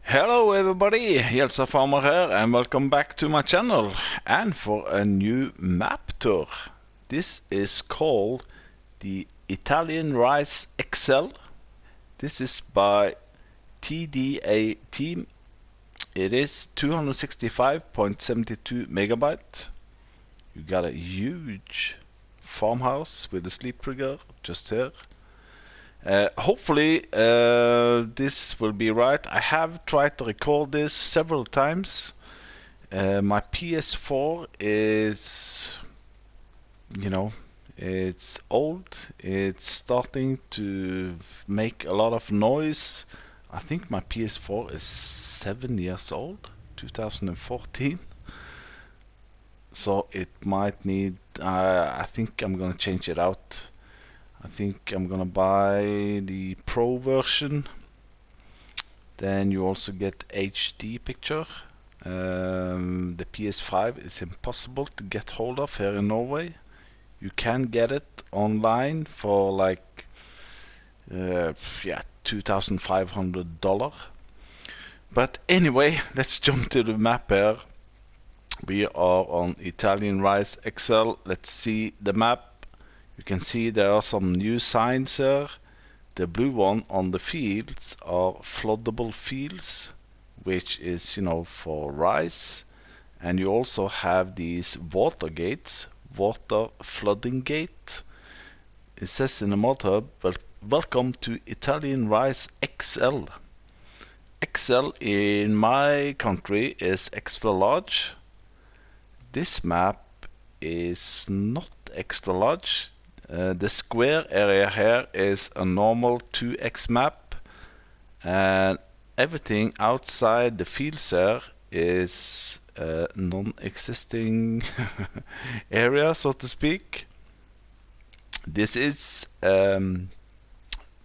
Hello everybody, Jelsa Farmer here and welcome back to my channel and for a new map tour. This is called the ItalianRiceXL. This is by TDA Team. It is 265.72 megabyte. You got a huge farmhouse with a sleep trigger just here. Hopefully this will be right. I have tried to record this several times. My PS4 is, it's old. It's starting to make a lot of noise. I think my PS4 is 7 years old, 2014. So it might need, I think I'm gonna change it out. I think I'm gonna buy the Pro version. Then you also get HD picture. The PS5 is impossible to get hold of here in Norway. You can get it online for like $2,500. But anyway, let's jump to the map here. We are on ItalianRiceXL. Let's see the map. You can see there are some new signs here. The blue one on the fields are floodable fields, which is, for rice. And you also have these water gates, water flooding gate. It says in the mod hub, welcome to ItalianRiceXL. XL in my country is extra large. This map is not extra large. The square area here is a normal 2x map, and everything outside the fields here is a non-existing area, so to speak. This is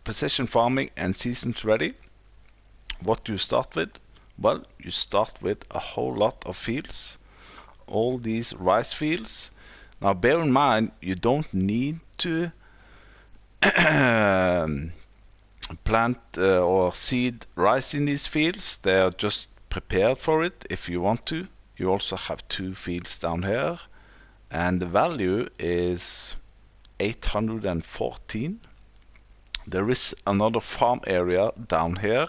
precision farming and seasons ready. What do you start with? Well, you start with a whole lot of fields, all these rice fields. Now bear in mind, you don't need to plant or seed rice in these fields. They are just prepared for it if you want to. You also have 2 fields down here, and the value is 814. There is another farm area down here,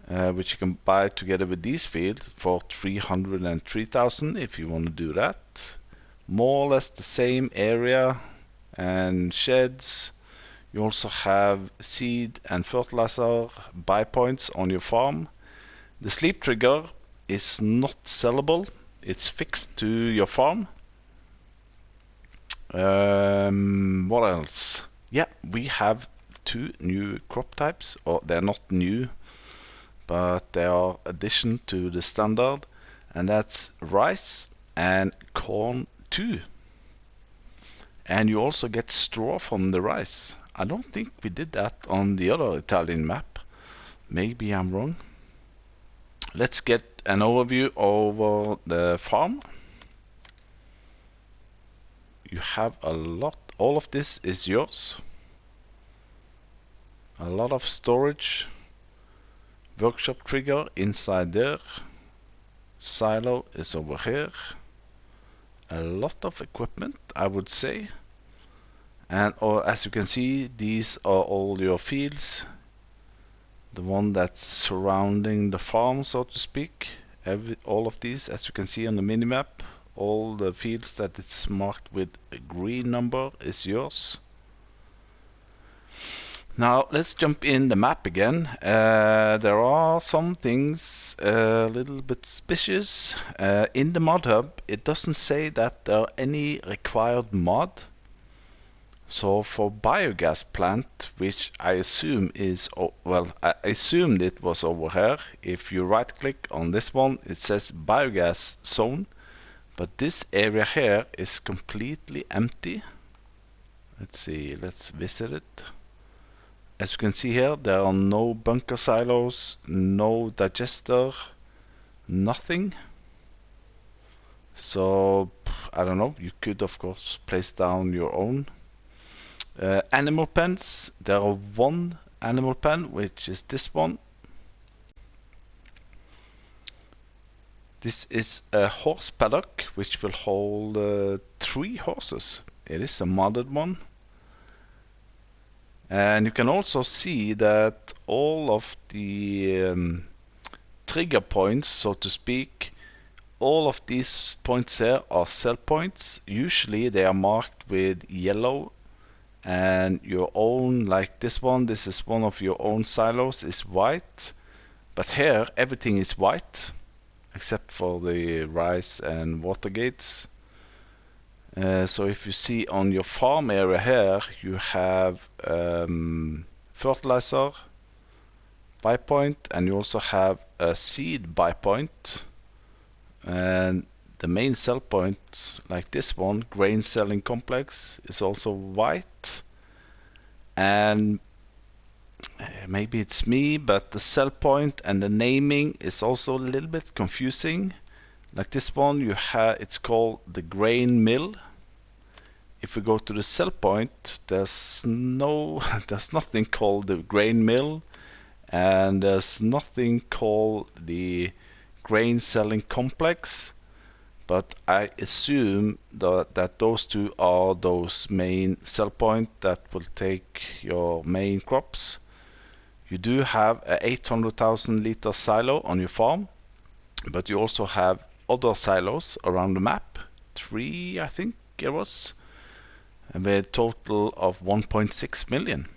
which you can buy together with these fields for 303,000 if you want to do that. More or less the same area and sheds. You also have seed and fertilizer buy points on your farm. The sleep trigger is not sellable. It's fixed to your farm. What else? Yeah, we have 2 new crop types, or they're not new, but they are addition to the standard, and that's rice and corn too. And you also get straw from the rice. I don't think we did that on the other Italian map. Maybe I'm wrong. Let's get an overview over the farm. You have a lot. All of this is yours. A lot of storage. Workshop trigger inside there. Silo is over here. A lot of equipment, I would say. And as you can see, these are all your fields. The one that's surrounding the farm, so to speak. All of these, as you can see on the minimap, all the fields that it's marked with a green number is yours. Now let's jump in the map again. There are some things a little bit suspicious. In the mod hub, it doesn't say that there are any required mod. So for biogas plant, which I assume is, I assumed it was over here. If you right click on this one, it says biogas zone. But this area here is completely empty. Let's see, let's visit it. As you can see here, there are no bunker silos, no digester, nothing. So I don't know, you could of course place down your own. Animal pens, there are one animal pen, which is this one. This is a horse paddock which will hold 3 horses. It is a modded one. And you can also see that all of the trigger points, so to speak, all of these points here are sell points. Usually they are marked with yellow, and your own, like this one, this is one of your own silos, is white. But here everything is white except for the rice and water gates. So if you see on your farm area here, you have fertilizer buy point, and you also have a seed buy point. And the main sell point, like this one, grain selling complex, is also white. And maybe it's me, but the sell point and the naming is also a little bit confusing. Like this one, you have, it's called the grain mill. If we go to the sell point, there's nothing called the grain mill, and there's nothing called the grain selling complex. But I assume that those two are those main sell point that will take your main crops. You do have a 800,000 liter silo on your farm, but you also have other silos around the map, 3 I think it was, with a total of 1.6 million.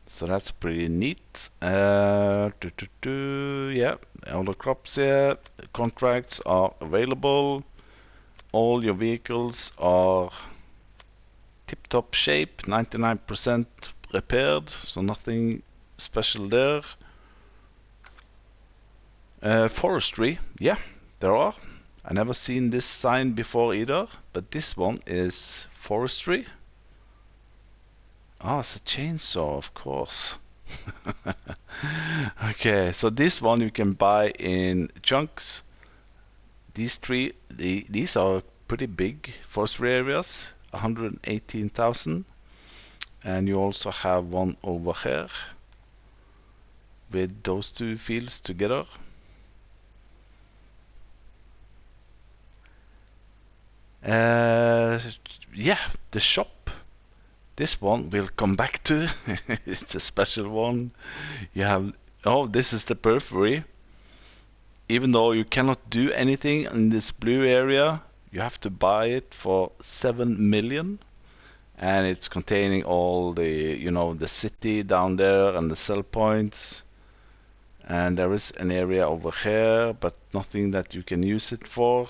So that's pretty neat. Yeah, all the crops here, contracts are available. All your vehicles are tip-top shape, 99% repaired, so nothing special there. Forestry, yeah, there are. I never seen this sign before either, but this one is forestry. Ah, it's a chainsaw, of course. Okay, so this one you can buy in chunks. These three, these are pretty big forestry areas, 118,000. And you also have one over here with those two fields together. Yeah, the shop. This one we'll come back to. It's a special one. You have, oh, this is the periphery. Even though you cannot do anything in this blue area, you have to buy it for 7 million. And it's containing all the, you know, the city down there and the sell points. And there is an area over here, but nothing that you can use it for.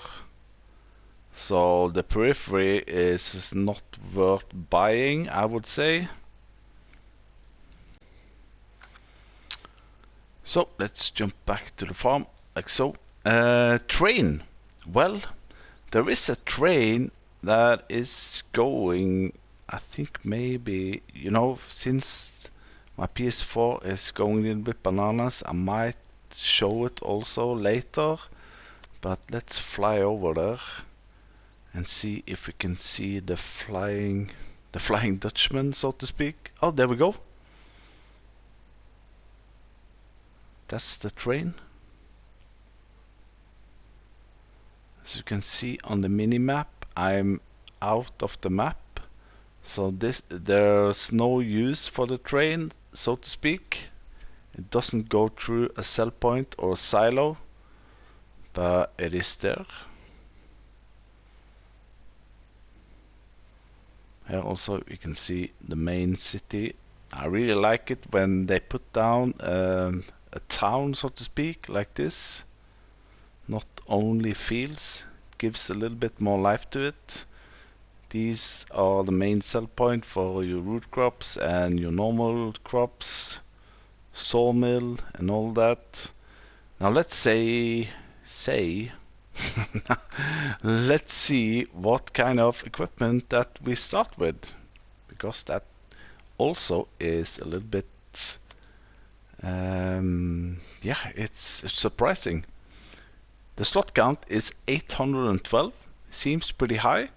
So the periphery is not worth buying, I would say. So let's jump back to the farm, like so. Train. Well, there is a train that is going, I think maybe, you know, since my PS4 is going a little bit bananas, I might show it also later. But let's fly over there and see if we can see the flying Dutchman, so to speak. Oh, there we go. That's the train. As you can see on the mini map, I'm out of the map, so there's no use for the train, so to speak. It doesn't go through a sell point or a silo, but it is there. Here also you can see the main city. I really like it when they put down a town, so to speak, like this. Not only fields, it gives a little bit more life to it. These are the main sell point for your root crops and your normal crops, sawmill and all that. Now let's let's see what kind of equipment that we start with, because that also is a little bit yeah, it's surprising. The slot count is 812. Seems pretty high,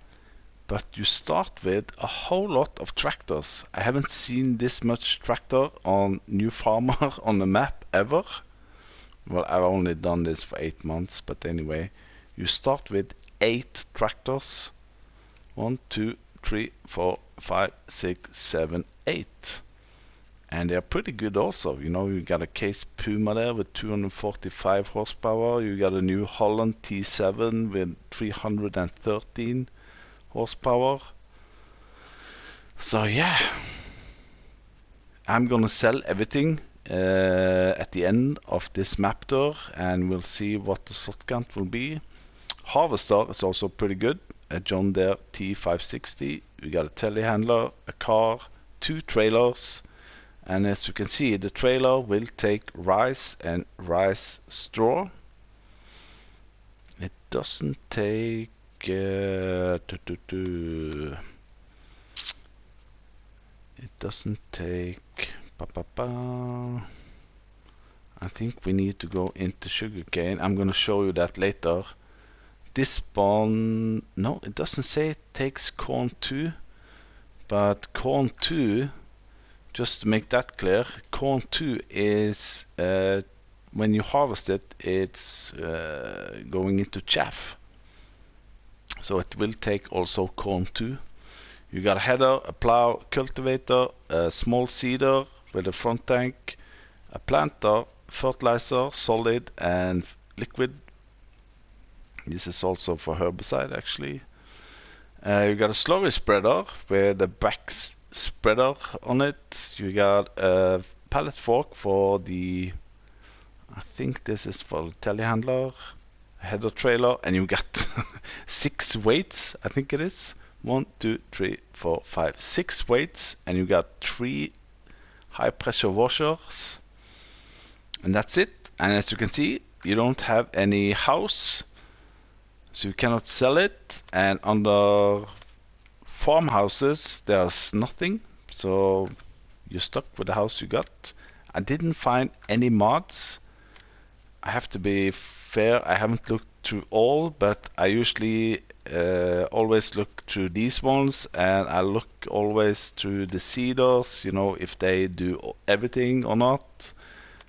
but you start with a whole lot of tractors. I haven't seen this much tractor on New Farmer on the map ever. Well, I've only done this for 8 months, but anyway, you start with 8 tractors. 1, 2, 3, 4, 5, 6, 7, 8. And they're pretty good also. You know, you got a Case Puma there with 245 horsepower. You got a New Holland T7 with 313 horsepower. So yeah, I'm gonna sell everything at the end of this map tour, and we'll see what the slot count will be. Harvester is also pretty good. A John Deere T560. We got a telehandler, a car, 2 trailers, and as you can see, the trailer will take rice and rice straw. It doesn't take it doesn't take I think we need to go into sugarcane. I'm gonna show you that later. This one, no, it doesn't say it takes corn too, but corn 2, just to make that clear, corn 2 is when you harvest it, it's going into chaff. So it will take also corn 2. You got a header, a plow, cultivator, a small seeder with a front tank, a planter, fertilizer, solid and liquid. This is also for herbicide actually. You got a slurry spreader with a back spreader on it. You got a pallet fork for the, I think this is for the telehandler, a header trailer, and you got 6 weights, I think it is. 1, 2, 3, 4, 5, 6 weights, and you got 3 high pressure washers, and that's it. And as you can see, you don't have any house, so you cannot sell it, and under farmhouses there's nothing, so you're stuck with the house you got. I didn't find any mods. I have to be fair, I haven't looked through all, but I usually always look through these ones, and I look always through the seeders, you know, if they do everything or not.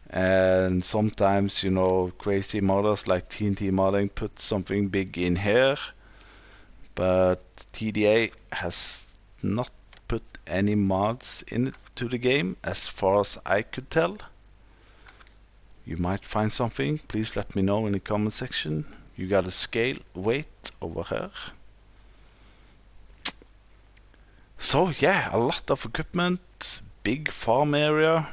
And sometimes, you know, crazy modders like TNT Modding put something big in here, but TDA has not put any mods into the game as far as I could tell. You might find something, please let me know in the comment section. You got a scale weight over here. So yeah, a lot of equipment, big farm area,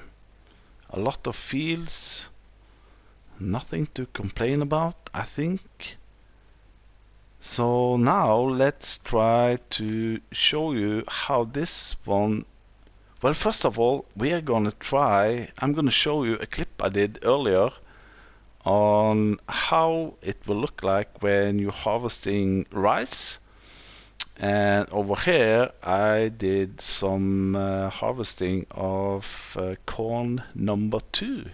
a lot of fields, nothing to complain about, I think. So now let's try to show you how this one. Well, first of all, we are gonna try, I'm gonna show you a clip I did earlier on how it will look like when you're harvesting rice. And over here I did some harvesting of corn number 2.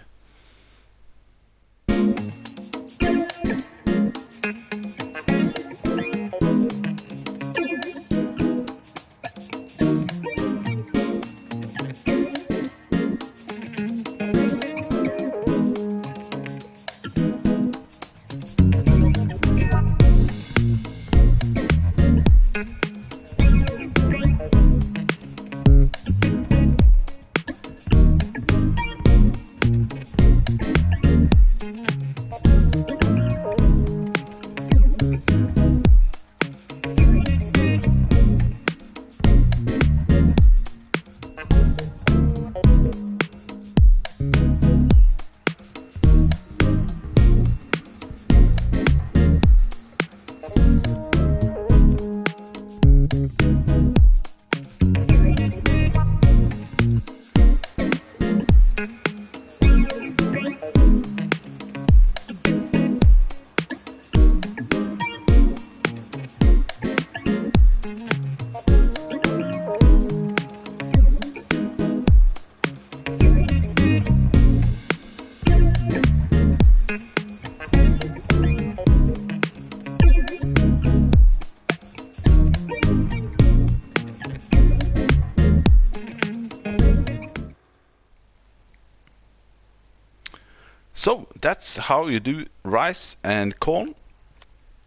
that's how you do rice and corn.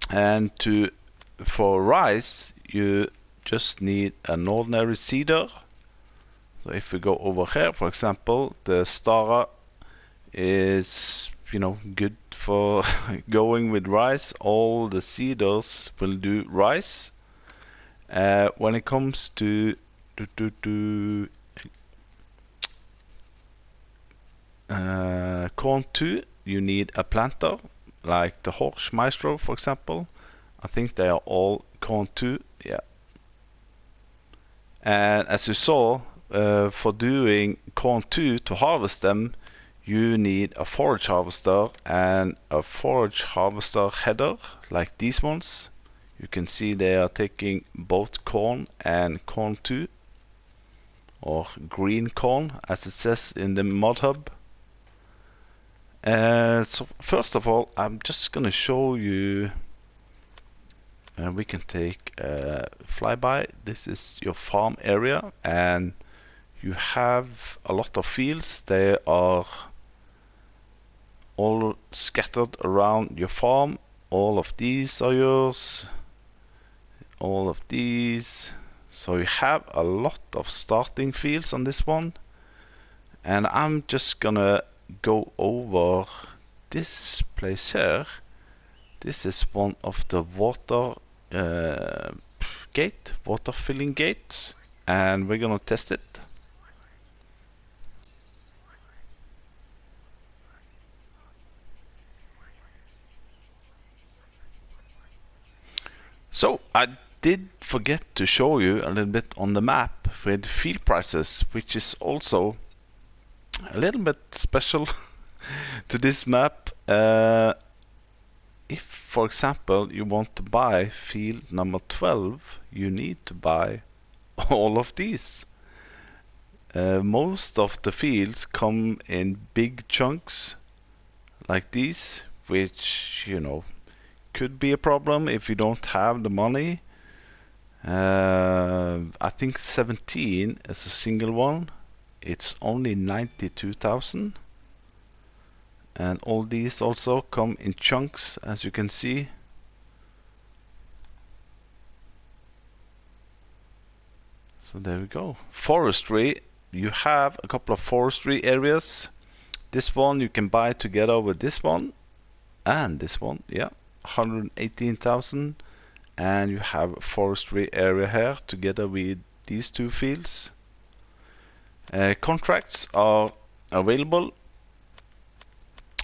And for rice you just need an ordinary seeder. So if we go over here, for example, the Stara is, you know, good for going with rice. All the seeders will do rice. When it comes to corn 2, you need a planter, like the Horsch Maestro, for example. I think they are all corn 2, yeah. And as you saw, for doing corn 2 to harvest them, you need a forage harvester and a forage harvester header, like these ones. You can see they are taking both corn and corn 2, or green corn as it says in the mod hub. So first of all, I'm just gonna show you, we can take a flyby. This is your farm area, and you have a lot of fields. They are all scattered around your farm. All of these are yours, all of these. So you have a lot of starting fields on this one, and I'm just gonna go over this place here. This is one of the water filling gates, and we're gonna test it. So I did forget to show you a little bit on the map with field prices, which is also a little bit special to this map. If, for example, you want to buy field number 12, you need to buy all of these. Most of the fields come in big chunks like these, which, you know, could be a problem if you don't have the money. I think 17 is a single one. It's only 92,000. And all these also come in chunks, as you can see. So there we go. Forestry, you have a couple of forestry areas. This one you can buy together with this one and this one, yeah, 118,000. And you have a forestry area here together with these two fields. Contracts are available.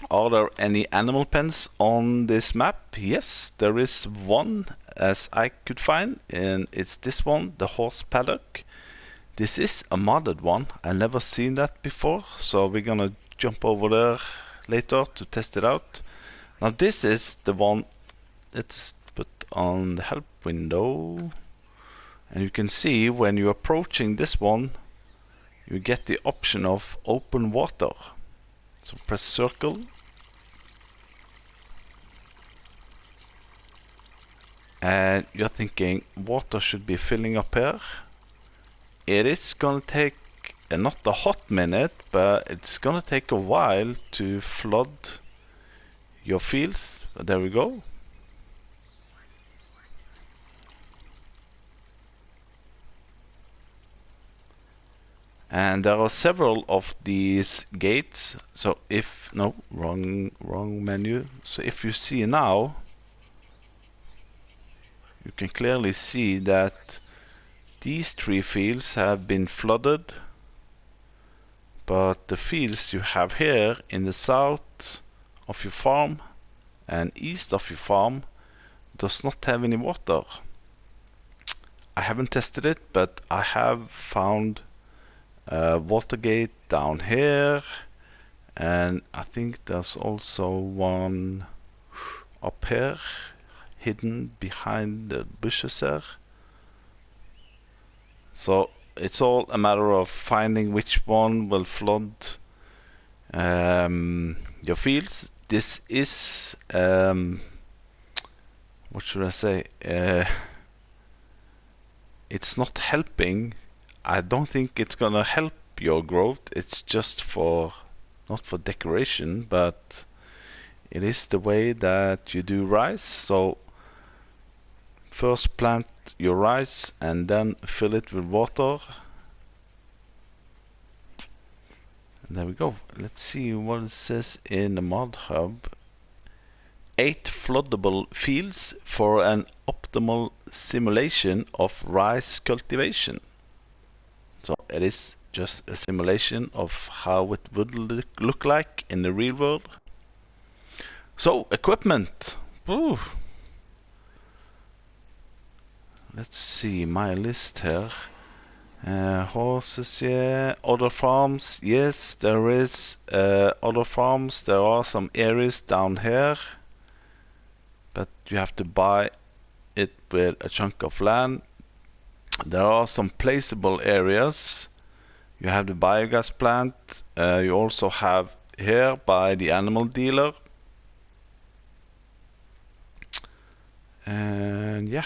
Are there any animal pens on this map? Yes, there is one, as I could find, and it's this one, the horse paddock. This is a modded one. I never seen that before, so we're gonna jump over there later to test it out. Now this is the one that's put on the help window, and you can see when you're approaching this one, you get the option of open water. So press circle, and you're thinking water should be filling up here. It is gonna take not a hot minute, but it's gonna take a while to flood your fields. There we go. And there are several of these gates. So if, no, wrong menu. So if you see now, you can clearly see that these three fields have been flooded, but the fields you have here in the south of your farm and east of your farm does not have any water. I haven't tested it, but I have found water gate down here, and I think there's also one up here hidden behind the bushes there. So it's all a matter of finding which one will flood your fields. This is what should I say, it's not helping. I don't think it's gonna help your growth. It's just for, not for decoration, but It is the way that you do rice. So first plant your rice and then fill it with water. And there we go. Let's see what it says in the mod hub. 8 floodable fields for an optimal simulation of rice cultivation. So it is just a simulation of how it would look like in the real world. So equipment. Ooh. Let's see my list here. Horses, yeah. Other farms, yes, there is other farms. There are some areas down here, but you have to buy it with a chunk of land. There are some placeable areas. You have the biogas plant. You also have here by the animal dealer. And yeah.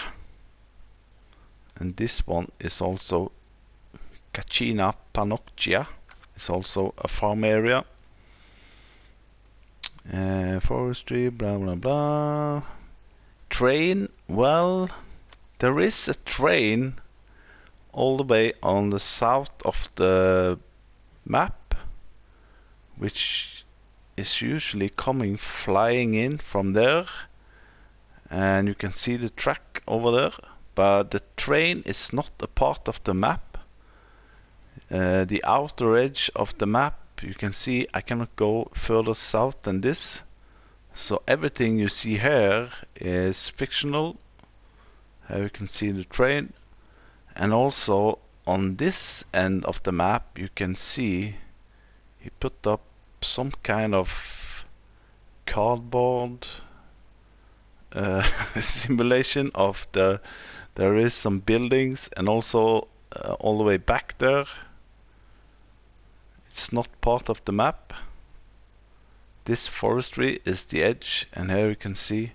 And this one is also Cacina Panocchia. It's also a farm area. Forestry, blah blah blah. Train, well, there is a train all the way on the south of the map, which is usually coming flying in from there, and you can see the track over there, but the train is not a part of the map. The outer edge of the map, you can see I cannot go further south than this, so everything you see here is fictional. Here you can see the train. And also on this end of the map you can see he put up some kind of cardboard simulation of there is some buildings, and also all the way back there it's not part of the map. This forestry is the edge, and here you can see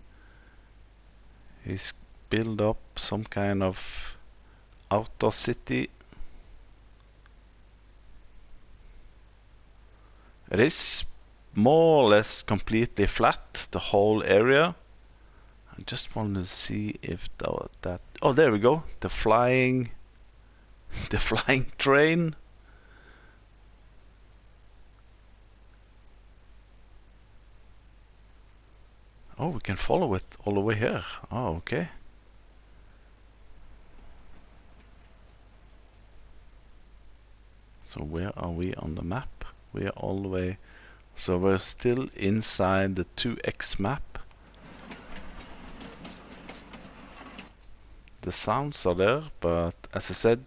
he's built up some kind of outer city. It is more or less completely flat, the whole area. I just want to see if that oh, there we go, the flying train. Oh, we can follow it all the way here. Oh, okay. So where are we on the map? We are all the way, so we're still inside the 2x map. The sounds are there, but as I said,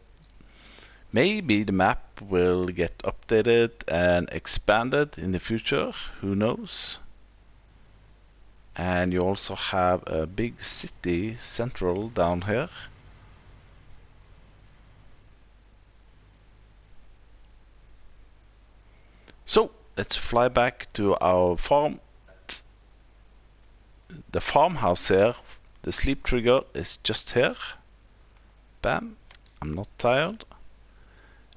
maybe the map will get updated and expanded in the future, who knows. And you also have a big city central down here. So let's fly back to our farm. The farmhouse here, the sleep trigger is just here. Bam, I'm not tired.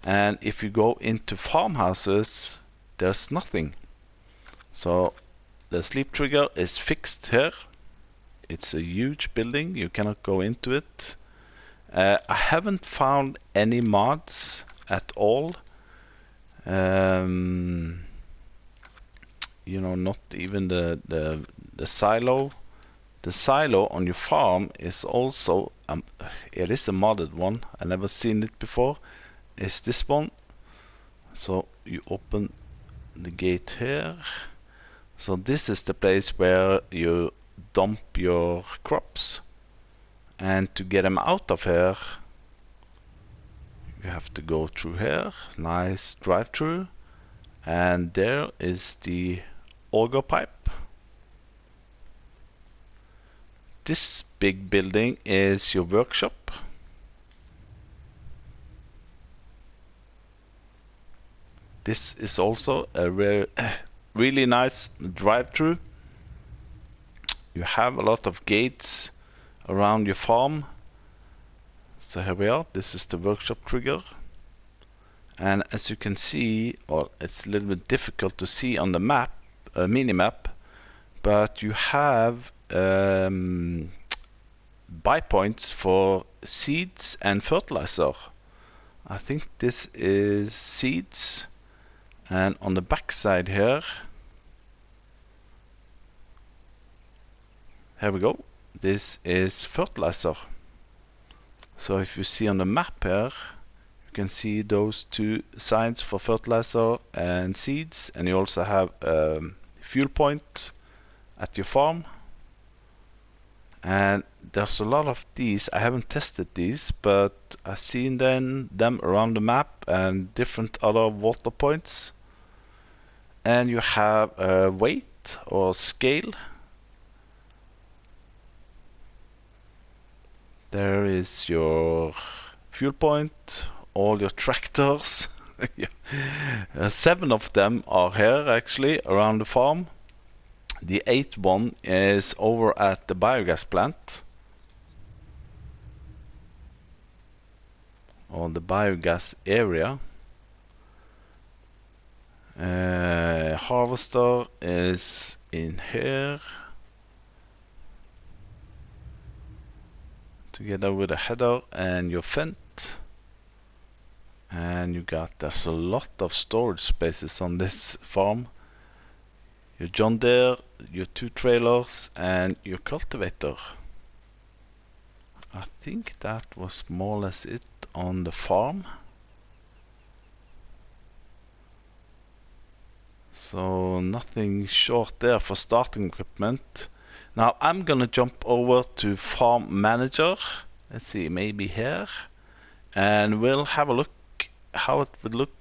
And if you go into farmhouses, there's nothing. So the sleep trigger is fixed here. It's a huge building, you cannot go into it. I haven't found any mods at all. You know, not even the silo. The silo on your farm is also it is a modded one. I never seen it before. It's this one. So you open the gate here. So this is the place where you dump your crops, and to get them out of here you have to go through here. Nice drive-through, and there is the auger pipe. This big building is your workshop. This is also a really nice drive-through. You have a lot of gates around your farm. So here we are, this is the workshop trigger. And as you can see, or it's a little bit difficult to see on the map, mini-map, but you have buy points for seeds and fertilizer. I think this is seeds, and on the back side here we go, this is fertilizer. So if you see on the map here, you can see those two signs for fertilizer and seeds, and you also have fuel point at your farm. And there's a lot of these. I haven't tested these, but I've seen them around the map and different other water points. And you have a weight or scale. There is your fuel point, all your tractors. 7 of them are here actually around the farm. The 8th one is over at the biogas plant, or the biogas area. Harvester is in here, together with a header and your fent. And there's a lot of storage spaces on this farm. Your John Deere, your 2 trailers, and your cultivator. I think that was more or less it on the farm. So nothing short there for starting equipment. Now I'm gonna jump over to Farm Manager. Let's see, maybe here. And we'll have a look how it would look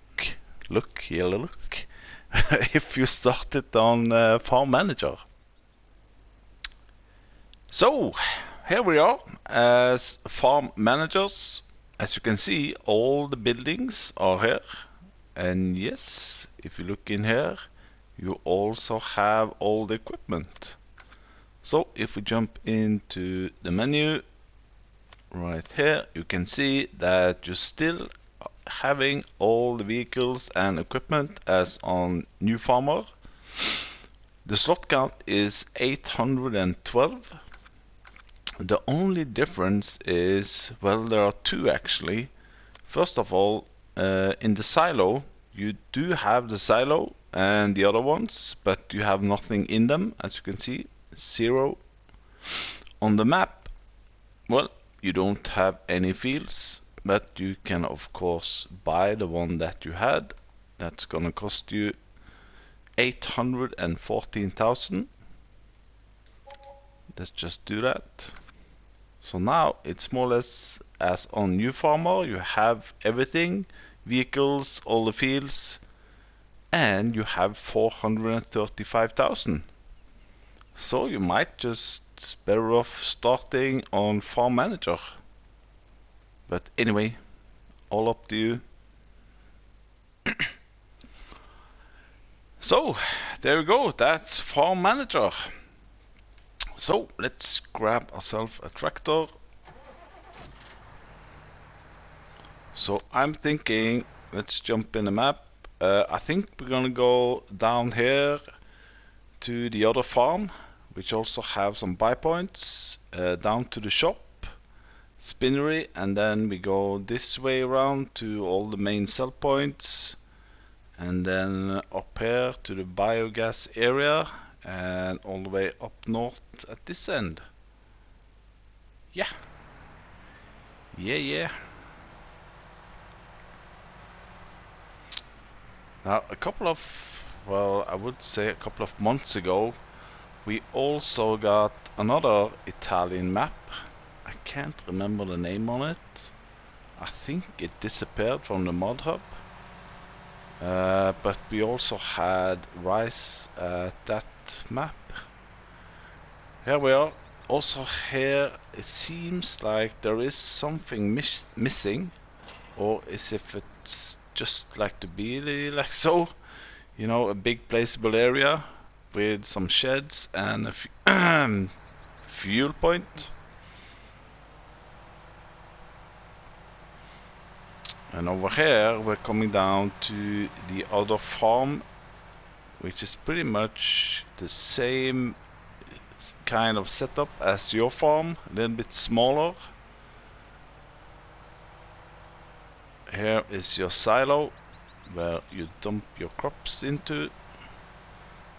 if you started on Farm Manager. So here we are as farm managers. As you can see, all the buildings are here, and yes, if you look in here, you also have all the equipment. So if we jump into the menu right here, you can see that you still having all the vehicles and equipment as on New Farmer. The slot count is 812. The only difference is, well, there are 2 actually. First of all, in the silo, you do have the silo and the other ones, but you have nothing in them, as you can see, 0. On the map, well, you don't have any fields, but you can of course buy the one that you had. That's gonna cost you 814,000. Let's just do that. So now it's more or less as on New Farmer. You have everything, vehicles, all the fields, and you have 435,000. So you might just better off starting on Farm Manager. But anyway, all up to you. So there we go, that's Farm Manager. So let's grab ourselves a tractor. So I'm thinking, let's jump in the map. I think we're gonna go down here to the other farm, which also have some buy points, down to the shop, spinnery, and then we go this way around to all the main sell points, and then up here to the biogas area, and all the way up north at this end. Yeah. Now a couple of, well, I would say a couple of months ago, we also got another Italian map. I can't remember the name on it. I think it disappeared from the mod hub. But we also had rice at that map. Here we are. Also here it seems like there is something missing, or as if it's just like to be like so, you know, a big placeable area with some sheds and a fuel point. And over here we're coming down to the other farm, which is pretty much the same kind of setup as your farm, a little bit smaller. Here is your silo where you dump your crops into.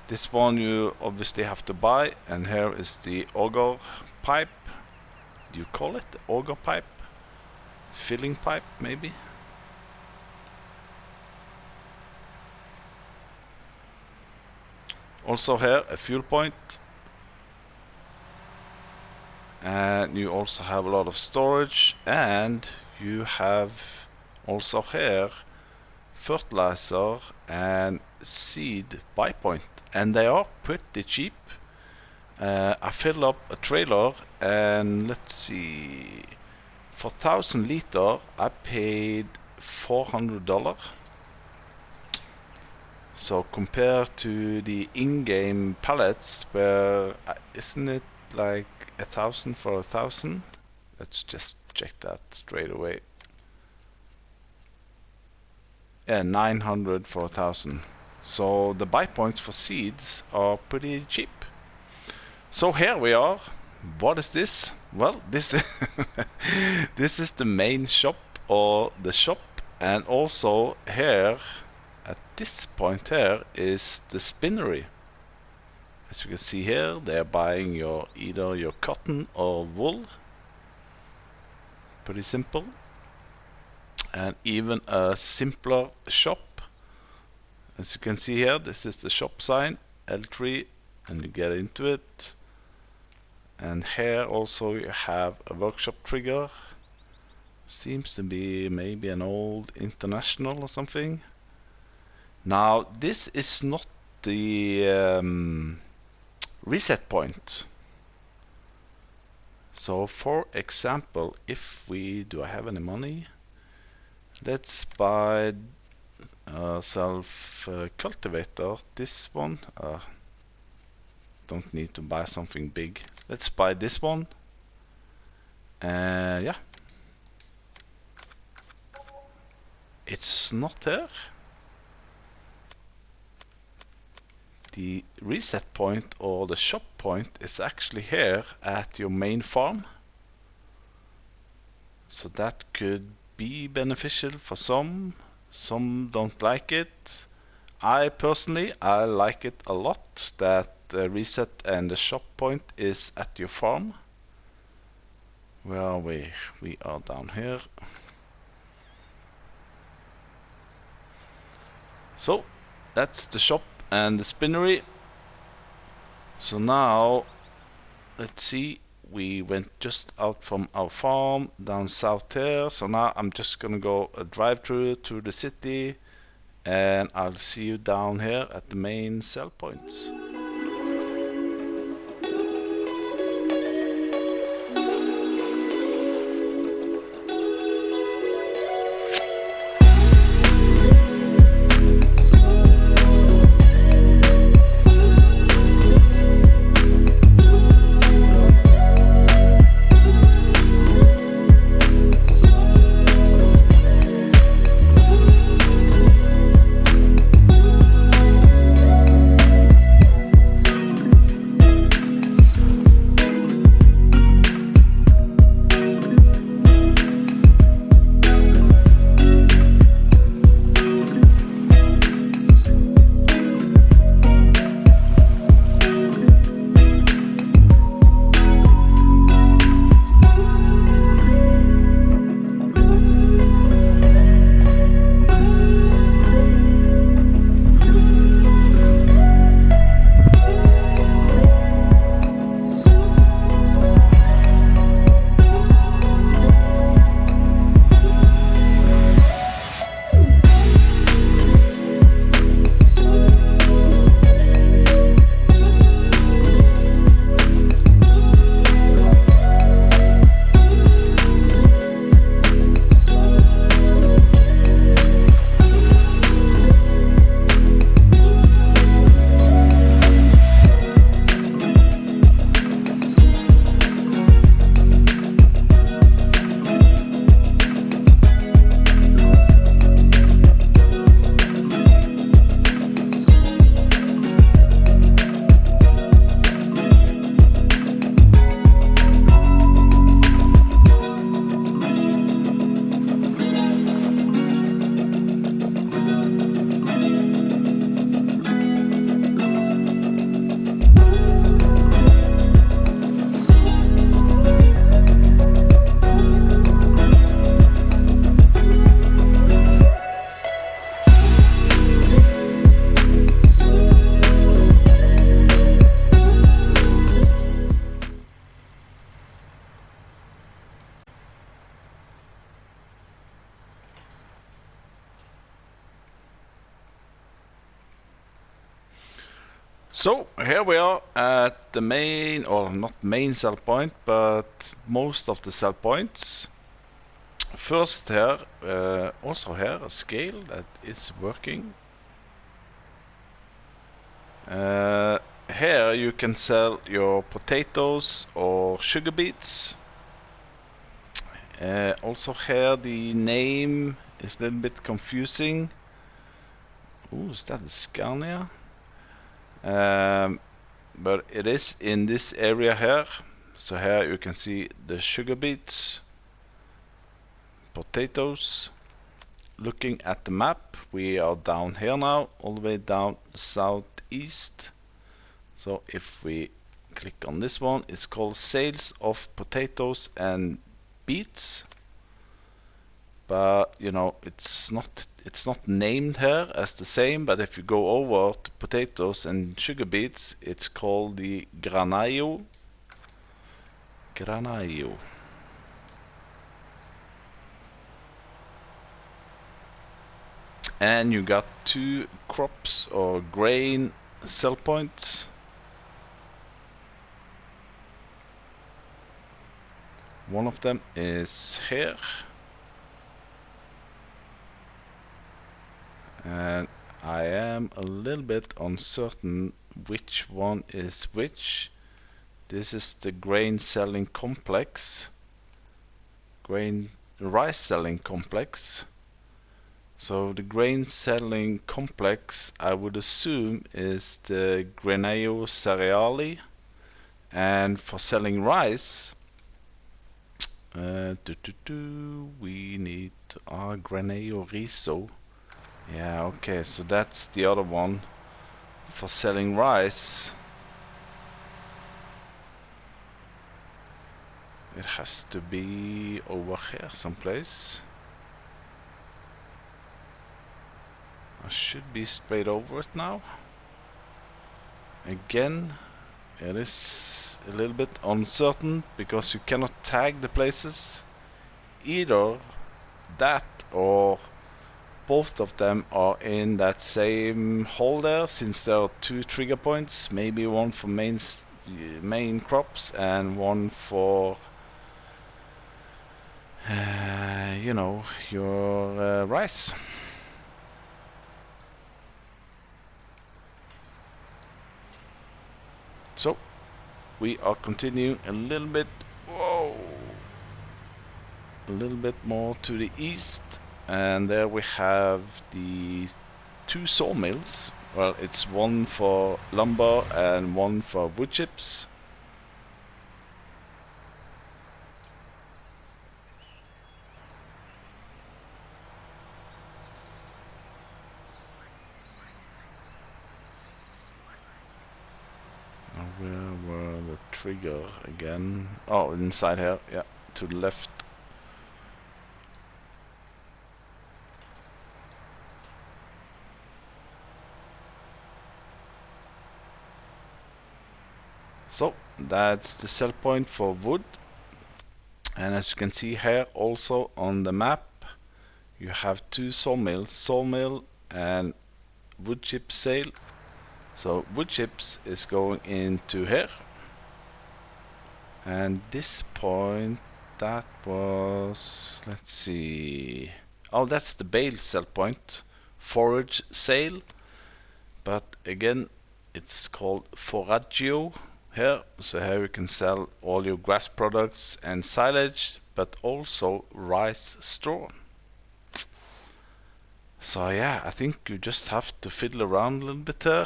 This one you obviously have to buy, and here is the auger pipe. Do you call it the auger pipe? Filling pipe, maybe? Also here a fuel point, and you also have a lot of storage, and you have also here fertilizer and seed buy point, and they are pretty cheap. I filled up a trailer, and let's see, for 1,000 liter I paid $400. So compared to the in-game pallets, where isn't it like 1,000 for 1,000? Let's just check that straight away. Yeah, 900 for 1,000. So the buy points for seeds are pretty cheap. So here we are. What is this? Well, this this is the main shop, or the shop, and also here at this point here is the spinnery. As you can see here, they're buying your either your cotton or wool. Pretty simple. And even a simpler shop. As you can see here, this is the shop sign, L3, and you get into it. And here also you have a workshop trigger. Seems to be maybe an old International or something. Now this is not the reset point. So for example, if we do I have any money? Let's buy a self cultivator. This one. Don't need to buy something big. Let's buy this one. Yeah. It's not there. The reset point or the shop point is actually here at your main farm. So that could be beneficial for some. Some don't like it. I personally, I like it a lot that the reset and the shop point is at your farm. Where are we? We are down here. So that's the shop and the spinnery. So now let's see, we went just out from our farm down south here. So now I'm just gonna go a drive through to the city, and I'll see you down here at the main sell points. So here we are at the main, or not main sell point, but most of the sell points. First here, also here a scale that is working. Here you can sell your potatoes or sugar beets. Also here the name is a little bit confusing. Ooh, is that a Scania? But it is in this area here. So here you can see the sugar beets, potatoes. Looking at the map, we are down here now, all the way down southeast. So if we click on this one, it's called sales of potatoes and beets. But you know, it's not named here as the same, but if you go over to potatoes and sugar beets, it's called the granaio. And you got two crops or grain sell points. One of them is here. And I am a little bit uncertain which one is which. This is the grain selling complex. Grain rice selling complex. So the grain selling complex, I would assume, is the Granaio Cereali, and for selling rice, we need Italianrice. Yeah, okay, so that's the other one. For selling rice, it has to be over here someplace. I should be straight over it now. Again, it is a little bit uncertain because you cannot tag the places. Either that or both of them are in that same hole there, since there are two trigger points. Maybe one for main crops and one for you know, your rice. So we are continuing a little bit, a little bit more to the east, and there we have the two sawmills. Well, it's one for lumber and one for wood chips. Where were the trigger again? Oh, inside here, yeah, to the left. So that's the sell point for wood, and as you can see here also on the map, you have two sawmills, sawmill and wood chip sale. So wood chips is going into here, and this point, that was, let's see, oh, that's the bale sell point, forage sale, but again it's called foraggio here. So here you can sell all your grass products and silage, but also rice straw. So yeah, I think you just have to fiddle around a little bit there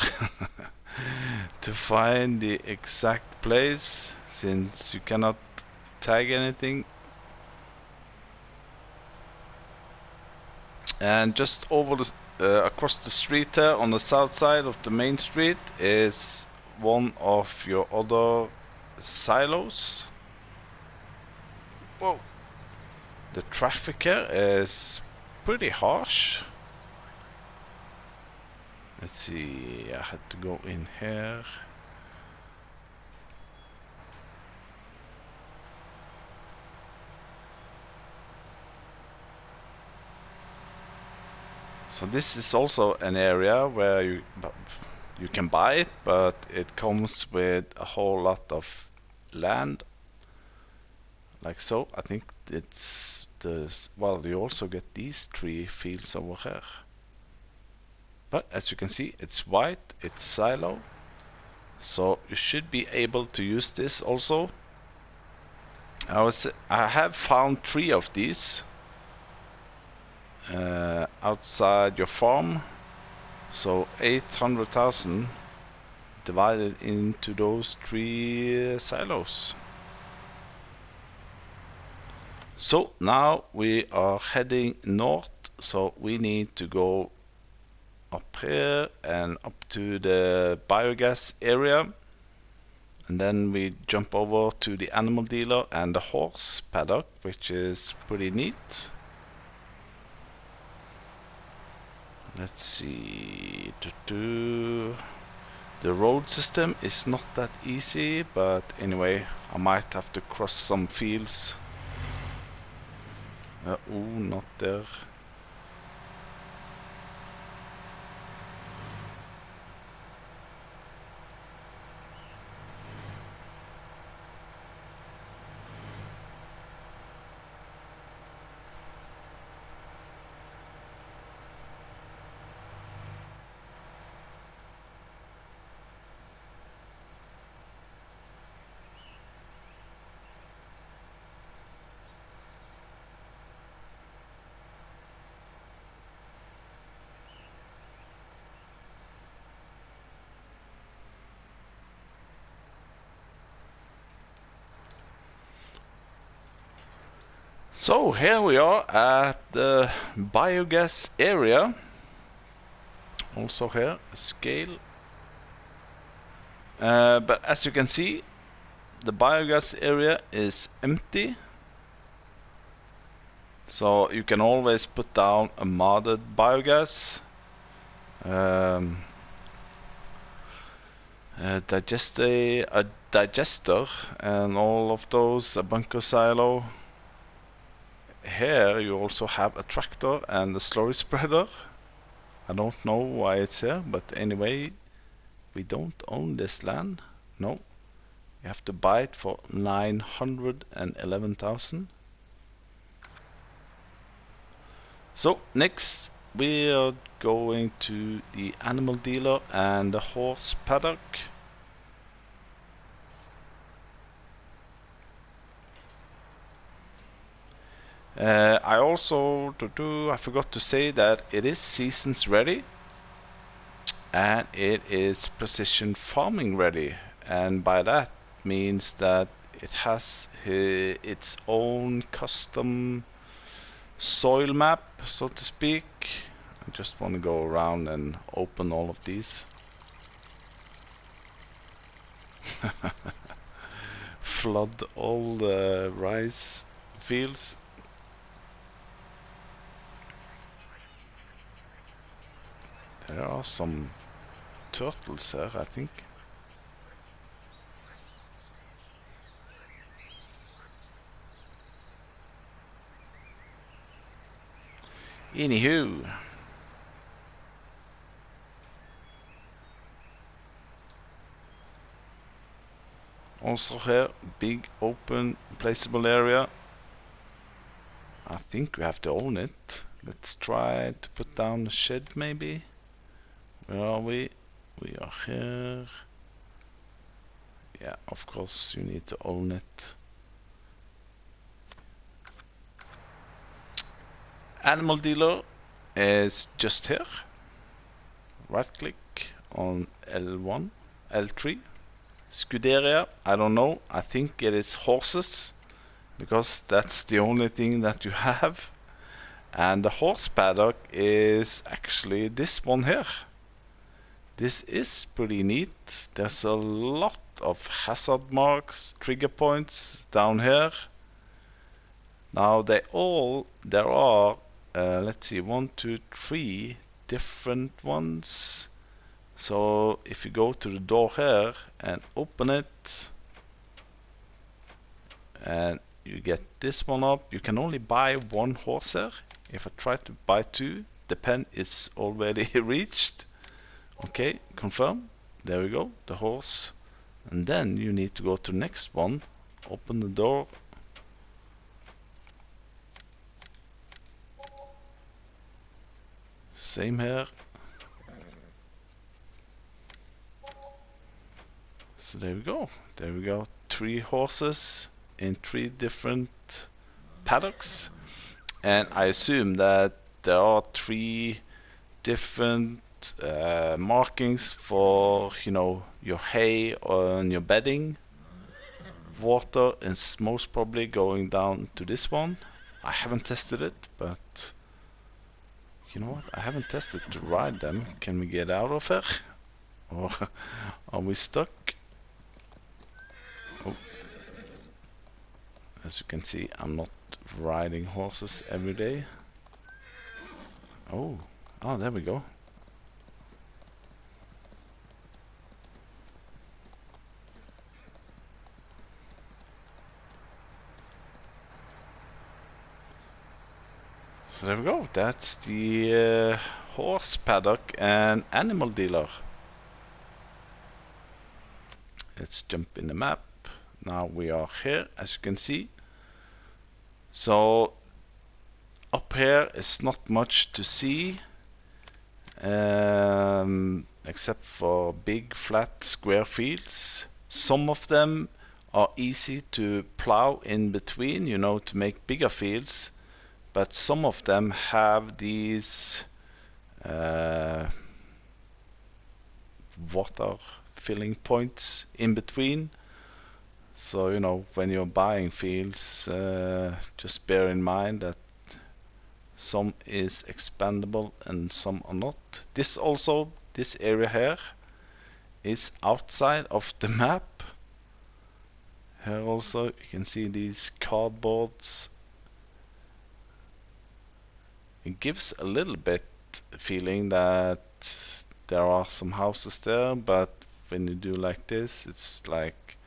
to find the exact place, since you cannot tag anything. And just over the across the street there on the south side of the main street is one of your other silos. Whoa, the traffic here is pretty harsh. Let's see, I had to go in here. So this is also an area where you You can buy it, but it comes with a whole lot of land, like so. I think it's well, you also get these 3 fields over here. But as you can see, it's white, it's silo, so you should be able to use this also. I have found 3 of these outside your farm, so 800,000 divided into those 3 silos. So now we are heading north, so we need to go up here and up to the biogas area, and then we jump over to the animal dealer and the horse paddock, which is pretty neat. Let's see. The road system is not that easy, but anyway, I might have to cross some fields. Oh, not there. So here we are at the biogas area. Also here, scale. But as you can see, the biogas area is empty. So you can always put down a modded biogas. A digester and all of those, a bunker silo. Here you also have a tractor and a slurry spreader. I don't know why it's here, but anyway, we don't own this land. No, you have to buy it for 911,000. So next we are going to the animal dealer and the horse paddock. I also I forgot to say that it is seasons ready and it is precision farming ready, and by that means that it has its own custom soil map, so to speak. I just want to go around and open all of these. Flood all the rice fields. There are some turtles here, I think. Anywho. Also here, big open placeable area. I think we have to own it. Let's try to put down a shed maybe. Where are we? We are here. Yeah, of course you need to own it. Animal dealer is just here. Right click on L1, L3. Scuderia, I don't know. I think it is horses, because that's the only thing that you have. And the horse paddock is actually this one here. This is pretty neat. There's a lot of hazard marks, trigger points down here. Now there are, let's see, 1, 2, 3 different ones. So if you go to the door here and open it, and you get this one up, you can only buy 1 horse here. If I try to buy 2, the pen is already reached. Okay, confirm. There we go, the horse. And then you need to go to the next one. Open the door. Same here. So there we go. There we go. 3 horses in 3 different paddocks. And I assume that there are 3 different markings for, you know, your hay and your bedding. Water is most probably going down to this one. I haven't tested it, but you know what? I haven't tested to ride them. Can we get out of here? Or are we stuck? Oh. As you can see, I'm not riding horses every day. Oh, there we go. So there we go. That's the horse paddock and animal dealer. Let's jump in the map. Now we are here, as you can see. So up here is not much to see, except for big flat square fields. Some of them are easy to plow in between, you know, to make bigger fields, but some of them have these water filling points in between. So, you know, when you're buying fields, just bear in mind that some is expandable and some are not. This area here is outside of the map. Here also you can see these cardboards. It gives a little bit feeling that there are some houses there, but when you do like this, it's like,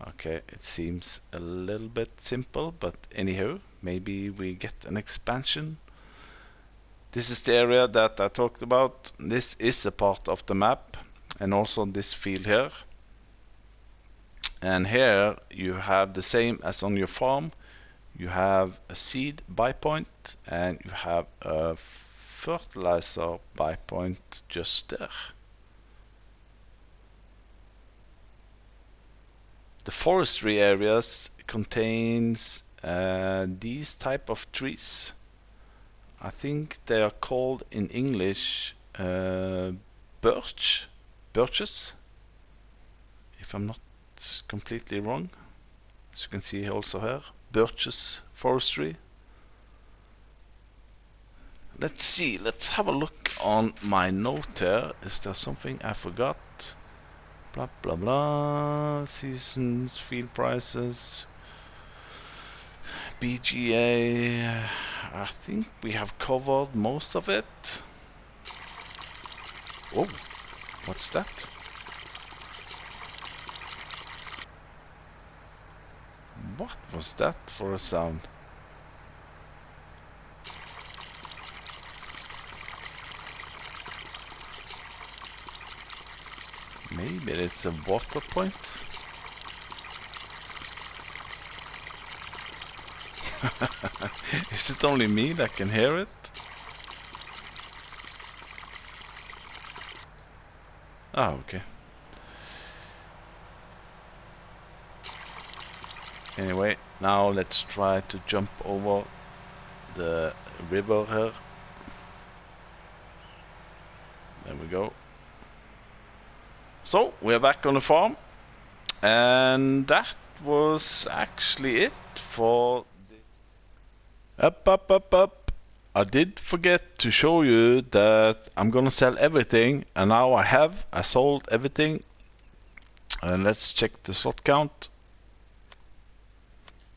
okay, it seems a little bit simple, but anyhow, maybe we get an expansion. This is the area that I talked about. This is a part of the map, and also this field here. And here you have the same as on your farm. You have a seed buy point and you have a fertilizer buy point just there. The forestry areas contains these type of trees. I think they are called in English birches, if I'm not completely wrong. As you can see also here, birches forestry. Let's see, let's have a look on my note here. Is there something I forgot? Blah blah blah. Seasons, field prices, BGA. I think we have covered most of it. Oh, what's that? What was that for a sound? Maybe it's a water point? Is it only me that can hear it? Ah, okay. Anyway, now let's try to jump over the river here. There we go. So, we're back on the farm. And that was actually it for the... Up. I did forget to show you that I'm gonna sell everything, and now I sold everything. And let's check the slot count.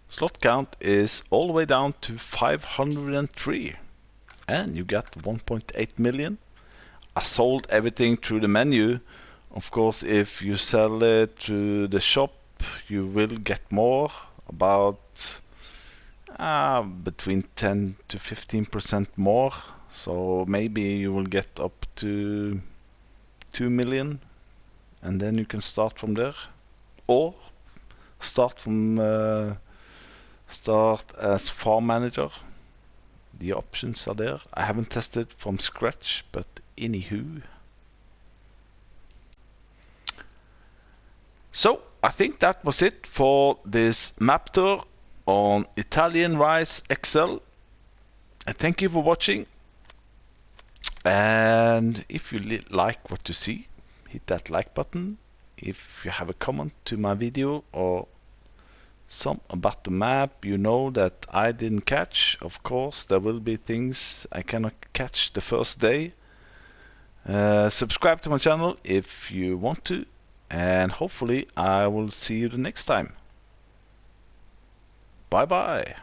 Slot count is all the way down to 503, and you got 1.8 million. I sold everything through the menu. Of course, if you sell it to the shop, you will get more, about between 10 to 15% more. So maybe you will get up to 2 million, and then you can start from there, or start as farm manager. The options are there. I haven't tested from scratch, but anywho. So I think that was it for this map tour on ItalianRiceXL. I thank you for watching, and if you like what you see, hit that like button. If you have a comment to my video or some about the map you know that I didn't catch, of course there will be things I cannot catch the first day. Subscribe to my channel if you want to, and hopefully I will see you the next time. Bye bye.